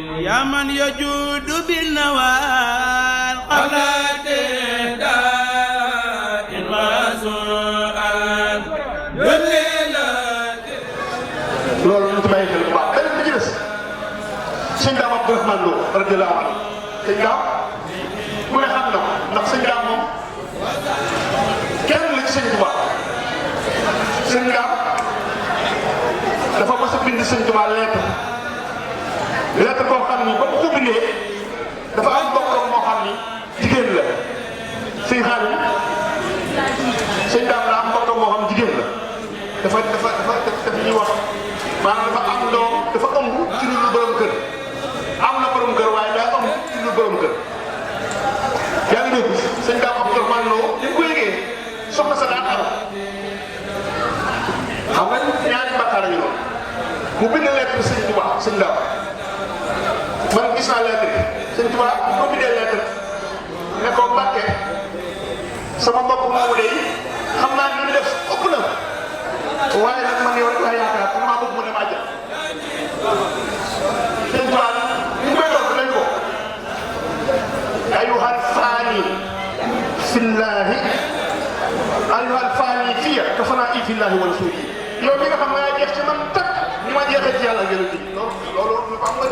يا من يجود بالنوال قلت دائم وسؤال loolu ñu ci bàyyi xel bu baax beneen bi ci des sëñ Daam Abdourahmane Lo radiyallahu anhu sëñ Daam ku ne xam na ndax sëñ Daam moom kenn la ci sëñ Tuubaa sëñ Daam dafa mos a bind sëñ Tuubaa lettre boo xam ni ba mu ko bindee dafa am bokkam moo xam ni jigéen la sëñ Xaadim sëñ Daam la am bokkam moo xam jigéen la dafa ñuy wax maanaam dafa am doom dafa ëmb ci lu borom kër am na borom kër waaye daa ëmb ci lu borom kër yaa ngi dégg sëñ Daam Abdourahmane Lo li ko yëgee soxna sa daan am xam nga ñaari bakkaar ñu noonu mu bind lettre sëñ Tuubaa sëñ Daam man gis naa lettre bi sëñ Tuubaa ko bindee lettre ne ko Mbàkke sama mbokk moomu de xam naa ni ñu def ëpp na waaye nag man yow rek laa yaakaar te maa bëgg mu dem àjjana sëñ Tuubaa ñu koy doon nañ ko ayyuhal faani fillaahi ayyuhal faani fiya kafanaa fillaahi wa rasuulihi yow mi nga xam nga yaa jeex ci man takk ni ma jeexee ci yàlla gën a ji loolu ñu xam nga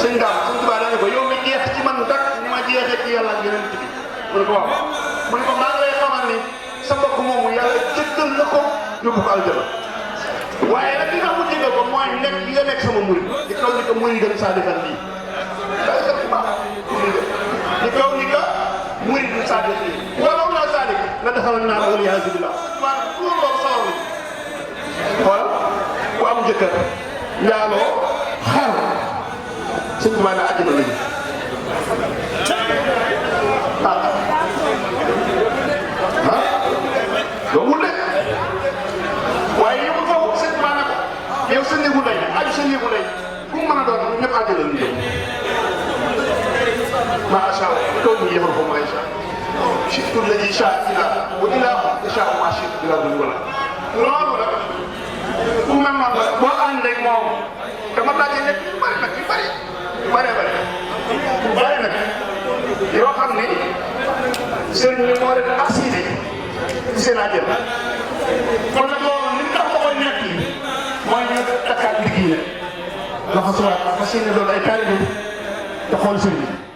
sëñ Daam sëñ Tuubaa dañu ko yow mi jeex ci man takk ni ma jeexee ci yàlla gën a ji mu ne ko waaw mu ne ko maa ngi lay xamal ni sa mbokk moomu yàlla jëggal na ko yóbbu ko aljana waaye nag li nga xam ne ko mooy nekk li nga nekk sama murid di kaw ni ko murid gën saa defal lii day def bu baax di kaw ni ko murid gën saa def lii walaw laa saalik la defal naa la wala yaa billah maanaam pour loolu sawar xoolal ku am jëkkër njaaloo xar sëñ bi maanaam àjjana lañu loolu de waaye yow foofu sëñ bi maanaam yow sa néegu lay aju sa néegu lay fu mu mën a doon ñun ñëpp àjjana lañu jëm macha allah tool yi yëfal ko macha allah surtout la ñuy saa ila bu ilaa incha allah macha allah loolu la ku mel noonu la boo ànd ak moom dama daje nekk yu bëri nag yu bëri nag yoo xam ni sëriñ bi moo leen assuré ci seen àjjana kon nag loolu li tax ma koy nekk mooy ñu takkaat liggéey la loxo suwaat fas yéene doon ay taalibe te xool sëriñ bi